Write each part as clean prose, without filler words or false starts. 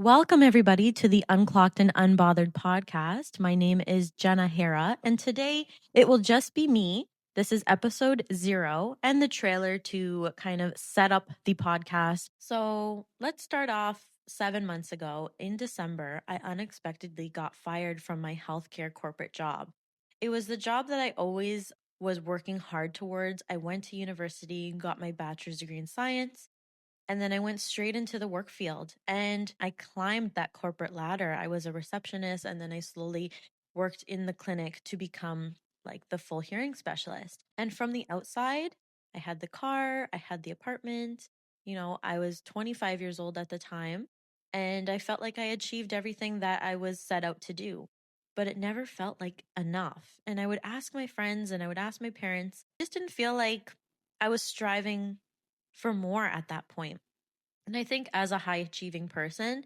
Welcome, everybody, to the Unclocked and Unbothered podcast. My name is Jenna Hera, and today it will just be me. This is episode 0 and the trailer to kind of set up the podcast. So let's start off 7 months ago. In December, I unexpectedly got fired from my healthcare corporate job. It was the job that I always was working hard towards. I went to university, got my bachelor's degree in science. And then I went straight into the work field and I climbed that corporate ladder. I was a receptionist and then I slowly worked in the clinic to become like the full hearing specialist. And from the outside, I had the car, I had the apartment. I was 25 years old at the time and I felt like I achieved everything that I was set out to do. But it never felt like enough. And I would ask my friends and I would ask my parents, I just didn't feel like I was striving for more at that point. And I think as a high achieving person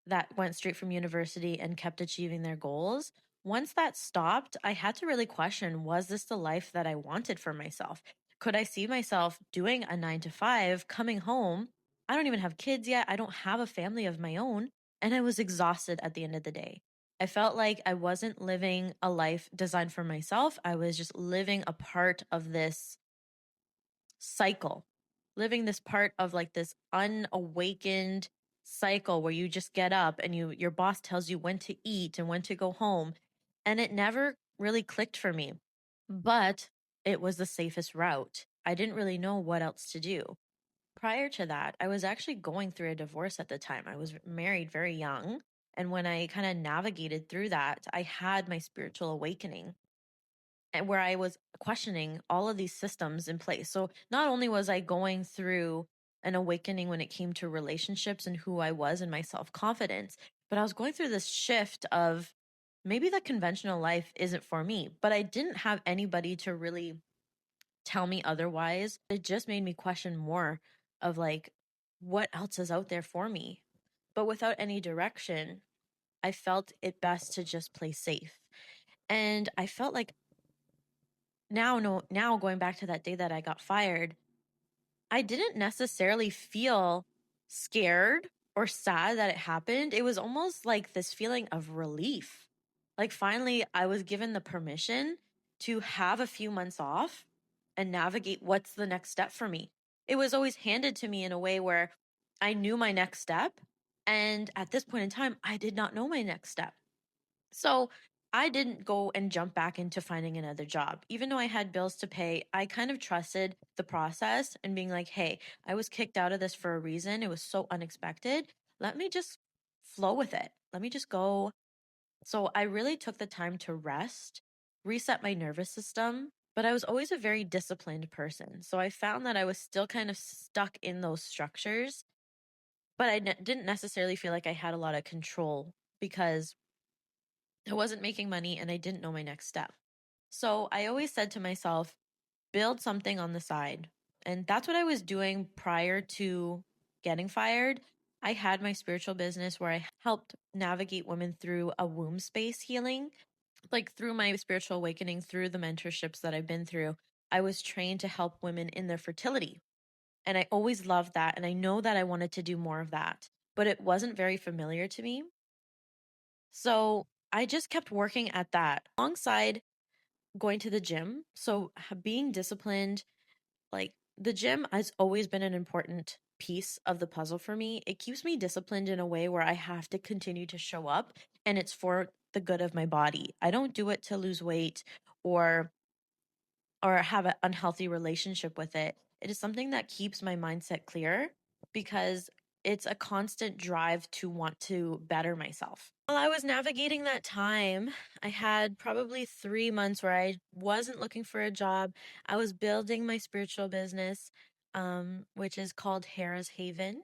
that went straight from university and kept achieving their goals, once that stopped, I had to really question, was this the life that I wanted for myself? Could I see myself doing a 9 to 5, coming home? I don't even have kids yet. I don't have a family of my own. And I was exhausted at the end of the day. I felt like I wasn't living a life designed for myself. I was just living a part of this cycle, living this part of like this unawakened cycle where you just get up and your boss tells you when to eat and when to go home. And it never really clicked for me. But it was the safest route. I didn't really know what else to do. Prior to that, I was actually going through a divorce at the time. I was married very young. And when I kind of navigated through that, I had my spiritual awakening and where I was questioning all of these systems in place. So not only was I going through an awakening when it came to relationships and who I was and my self-confidence, but I was going through this shift of maybe the conventional life isn't for me, but I didn't have anybody to really tell me otherwise. It just made me question more of like, what else is out there for me? But without any direction, I felt it best to just play safe. And I felt like now going back to that day that I got fired, I didn't necessarily feel scared or sad that it happened. It was almost like this feeling of relief. Like finally I was given the permission to have a few months off and navigate what's the next step for me. It was always handed to me in a way where I knew my next step, and at this point in time I did not know my next step. So I didn't go and jump back into finding another job. Even though I had bills to pay, I kind of trusted the process and being like, hey, I was kicked out of this for a reason. It was so unexpected. Let me just flow with it. Let me just go. So I really took the time to rest, reset my nervous system. But I was always a very disciplined person. So I found that I was still kind of stuck in those structures, but I didn't necessarily feel like I had a lot of control because I wasn't making money and I didn't know my next step. So I always said to myself, build something on the side. And that's what I was doing prior to getting fired. I had my spiritual business where I helped navigate women through a womb space healing. Like through my spiritual awakening, through the mentorships that I've been through, I was trained to help women in their fertility. And I always loved that. And I know that I wanted to do more of that, but it wasn't very familiar to me. So I just kept working at that alongside going to the gym. So being disciplined, like the gym has always been an important piece of the puzzle for me. It keeps me disciplined in a way where I have to continue to show up and it's for the good of my body. I don't do it to lose weight or have an unhealthy relationship with it. It is something that keeps my mindset clear because it's a constant drive to want to better myself. While I was navigating that time, I had probably 3 months where I wasn't looking for a job. I was building my spiritual business, which is called Hera's Haven.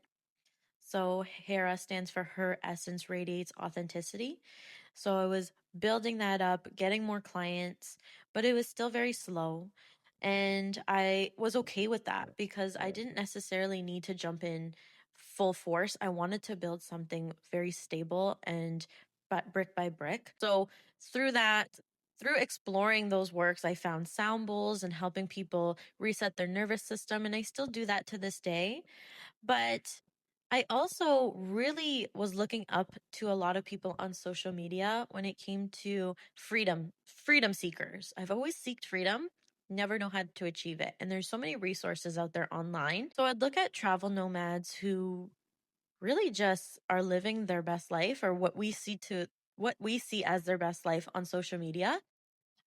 So Hera stands for Her Essence Radiates Authenticity. So I was building that up, getting more clients, but it was still very slow. And I was okay with that because I didn't necessarily need to jump in full force. I wanted to build something very stable and but brick by brick. So through that, through exploring those works, I found sound bowls and helping people reset their nervous system. And I still do that to this day. But I also really was looking up to a lot of people on social media when it came to freedom seekers. I've always seeked freedom, never know how to achieve it. And there's so many resources out there online. So I'd look at travel nomads who really just are living their best life, or what we see as their best life on social media.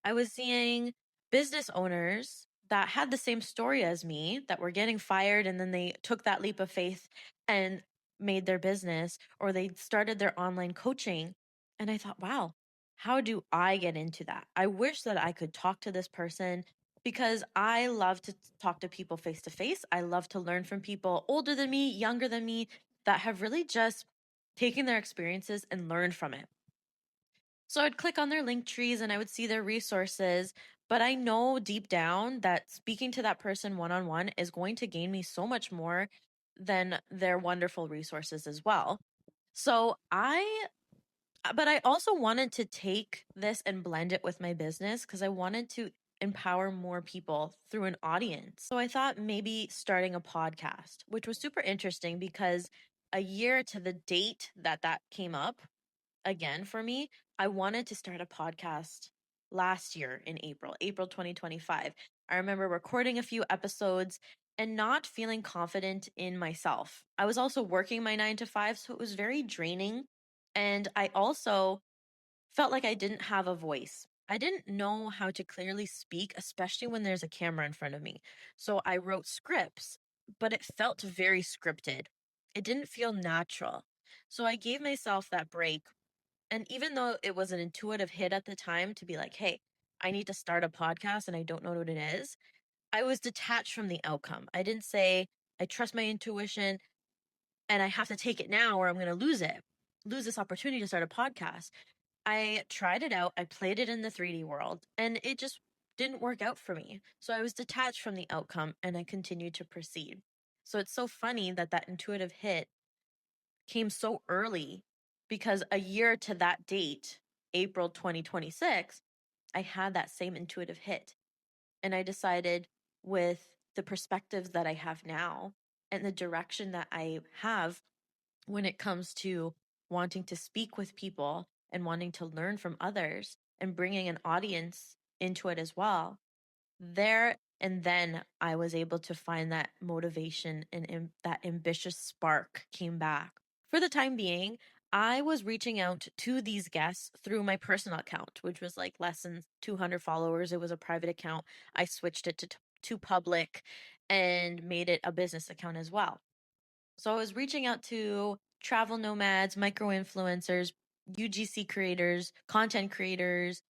I was seeing business owners that had the same story as me, that were getting fired and then they took that leap of faith and made their business, or they started their online coaching. And I thought, wow, how do I get into that? I wish that I could talk to this person, because I love to talk to people face to face. I love to learn from people older than me, younger than me, that have really just taken their experiences and learned from it. So I'd click on their link trees and I would see their resources. But I know deep down that speaking to that person one on one is going to gain me so much more than their wonderful resources as well. But I also wanted to take this and blend it with my business, because I wanted to empower more people through an audience. So I thought maybe starting a podcast, which was super interesting because a year to the date that came up, again for me, I wanted to start a podcast last year in April 2025. I remember recording a few episodes and not feeling confident in myself. I was also working my 9 to 5, so it was very draining. And I also felt like I didn't have a voice. I didn't know how to clearly speak, especially when there's a camera in front of me. So I wrote scripts, but it felt very scripted. It didn't feel natural. So I gave myself that break, and even though it was an intuitive hit at the time to be like, hey, I need to start a podcast and I don't know what it is, I was detached from the outcome. I didn't say, I trust my intuition and I have to take it now or I'm going to lose this opportunity to start a podcast. I tried it out. I played it in the 3D world and it just didn't work out for me. So I was detached from the outcome and I continued to proceed. So it's so funny that that intuitive hit came so early, because a year to that date, April 2026, I had that same intuitive hit. And I decided, with the perspectives that I have now and the direction that I have when it comes to wanting to speak with people and wanting to learn from others and bringing an audience into it as well, there and then I was able to find that motivation, and that ambitious spark came back. For the time being, I was reaching out to these guests through my personal account, which was like less than 200 followers. It was a private account. I switched it to public and made it a business account as well. So I was reaching out to travel nomads, micro influencers, UGC creators, content creators,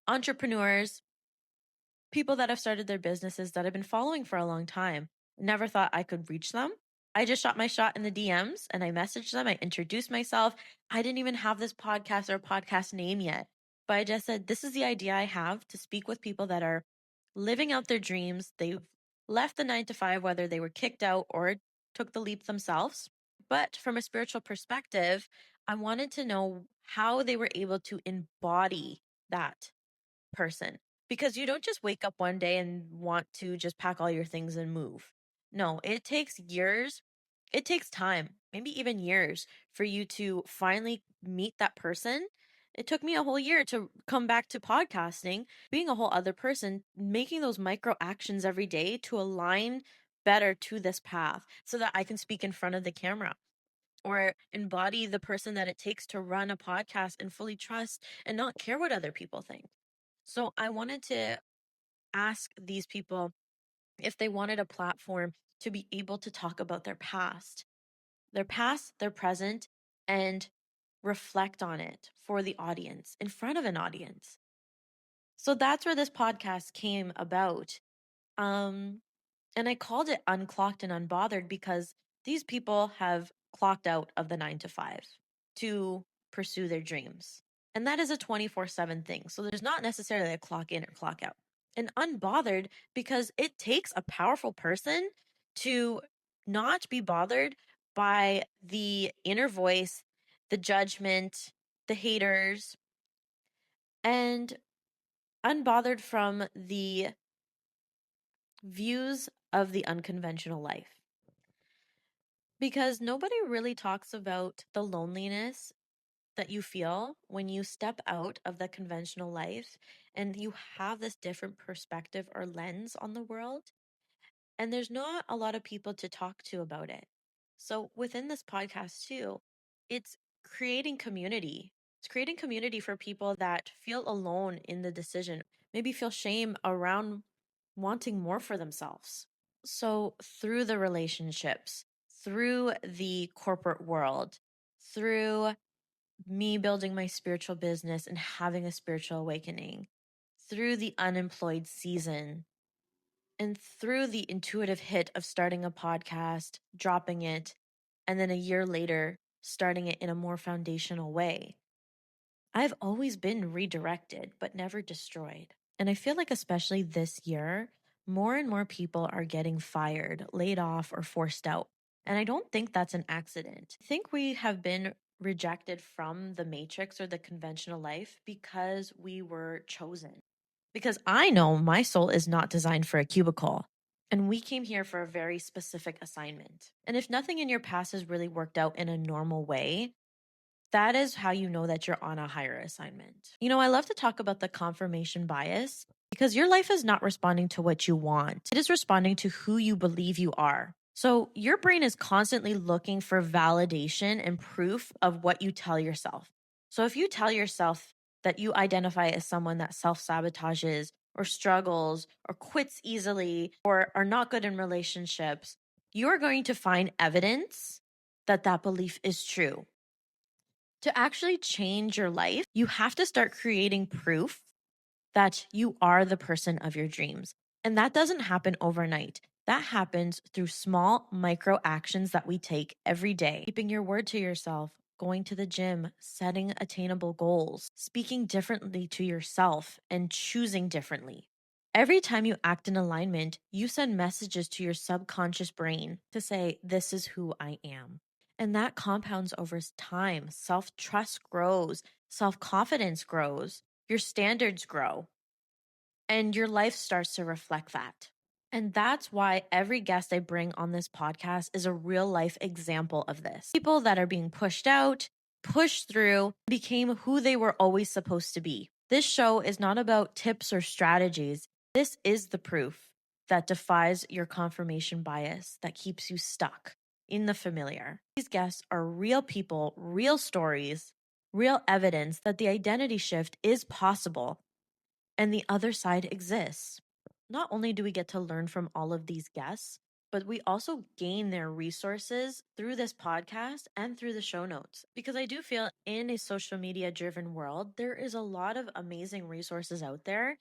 entrepreneurs, people that have started their businesses that I've been following for a long time. Never thought I could reach them. I just shot my shot in the DMs and I messaged them. I introduced myself. I didn't even have this podcast or podcast name yet, but I just said, this is the idea I have to speak with people that are living out their dreams. They've left the 9 to 5, whether they were kicked out or took the leap themselves. But from a spiritual perspective, I wanted to know how they were able to embody that person, because you don't just wake up one day and want to just pack all your things and move. No, it takes years. It takes time, maybe even years, for you to finally meet that person. It took me a whole year to come back to podcasting, being a whole other person, making those micro actions every day to align better to this path so that I can speak in front of the camera or embody the person that it takes to run a podcast and fully trust and not care what other people think. So I wanted to ask these people if they wanted a platform to be able to talk about their past, their present, and reflect on it for the audience, in front of an audience. So that's where this podcast came about. Um, and I called it Unclocked and Unbothered because these people have clocked out of the 9 to 5 to pursue their dreams. And that is a 24/7 thing. So there's not necessarily a clock in or clock out. And unbothered because it takes a powerful person to not be bothered by the inner voice, the judgment, the haters, and unbothered from the views of the unconventional life. Because nobody really talks about the loneliness that you feel when you step out of the conventional life and you have this different perspective or lens on the world. And there's not a lot of people to talk to about it. So within this podcast, too, it's creating community. It's creating community for people that feel alone in the decision, maybe feel shame around wanting more for themselves. So, through the relationships, through the corporate world, through me building my spiritual business and having a spiritual awakening, through the unemployed season, and through the intuitive hit of starting a podcast, dropping it, and then a year later, starting it in a more foundational way, I've always been redirected, but never destroyed. And I feel like, especially this year, more and more people are getting fired, laid off, or forced out. And I don't think that's an accident. I think we have been rejected from the matrix or the conventional life because we were chosen. Because I know my soul is not designed for a cubicle. And we came here for a very specific assignment. And if nothing in your past has really worked out in a normal way, that is how you know that you're on a higher assignment. I love to talk about the confirmation bias because your life is not responding to what you want, it is responding to who you believe you are. So your brain is constantly looking for validation and proof of what you tell yourself. So if you tell yourself that you identify as someone that self sabotages or struggles or quits easily or are not good in relationships, you are going to find evidence that that belief is true. To actually change your life, you have to start creating proof that you are the person of your dreams. And that doesn't happen overnight. That happens through small micro actions that we take every day. Keeping your word to yourself, going to the gym, setting attainable goals, speaking differently to yourself, and choosing differently. Every time you act in alignment, you send messages to your subconscious brain to say, "This is who I am." And that compounds over time. Self trust grows, self confidence grows, your standards grow, and your life starts to reflect that. And that's why every guest I bring on this podcast is a real life example of this. People that are being pushed out, pushed through, became who they were always supposed to be. This show is not about tips or strategies. This is the proof that defies your confirmation bias that keeps you stuck in the familiar. These guests are real people, real stories, real evidence that the identity shift is possible and the other side exists. Not only do we get to learn from all of these guests, but we also gain their resources through this podcast and through the show notes. Because I do feel in a social media driven world, there is a lot of amazing resources out there,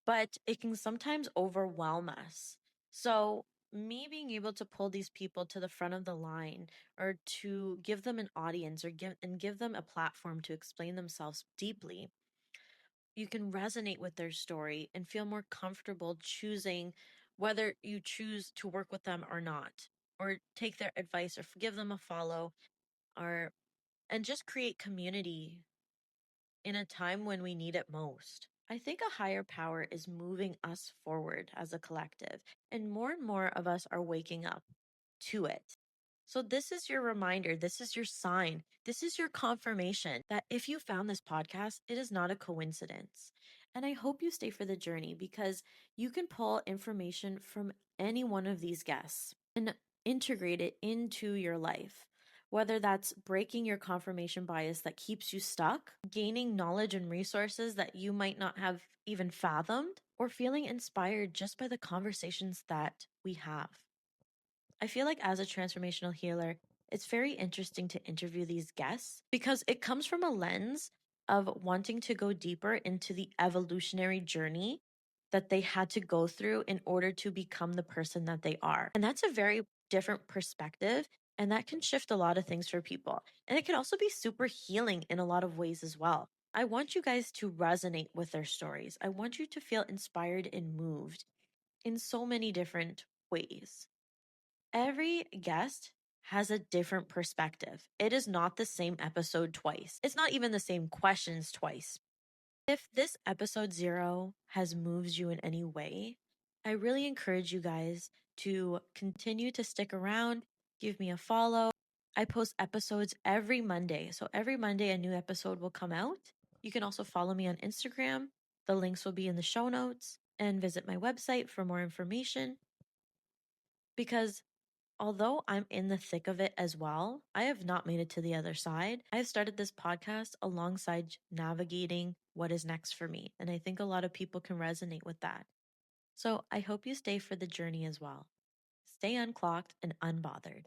but it can sometimes overwhelm us. So, me being able to pull these people to the front of the line or to give them an audience or give them a platform to explain themselves deeply, you can resonate with their story and feel more comfortable choosing whether you choose to work with them or not, or take their advice or give them a follow, or and just create community in a time when we need it most. I think a higher power is moving us forward as a collective, and more of us are waking up to it. So, this is your reminder, this is your sign, this is your confirmation that if you found this podcast, it is not a coincidence. And I hope you stay for the journey because you can pull information from any one of these guests and integrate it into your life. Whether that's breaking your confirmation bias that keeps you stuck, gaining knowledge and resources that you might not have even fathomed, or feeling inspired just by the conversations that we have. I feel like as a transformational healer, it's very interesting to interview these guests because it comes from a lens of wanting to go deeper into the evolutionary journey that they had to go through in order to become the person that they are. And that's a very different perspective. And that can shift a lot of things for people. And it can also be super healing in a lot of ways as well. I want you guys to resonate with their stories. I want you to feel inspired and moved in so many different ways. Every guest has a different perspective. It is not the same episode twice. It's not even the same questions twice. If this episode 0 has moved you in any way, I really encourage you guys to continue to stick around, give me a follow. I post episodes every Monday. So every Monday, a new episode will come out. You can also follow me on Instagram. The links will be in the show notes, and visit my website for more information. Because although I'm in the thick of it as well, I have not made it to the other side. I have started this podcast alongside navigating what is next for me. And I think a lot of people can resonate with that. So I hope you stay for the journey as well. Stay unclocked and unbothered.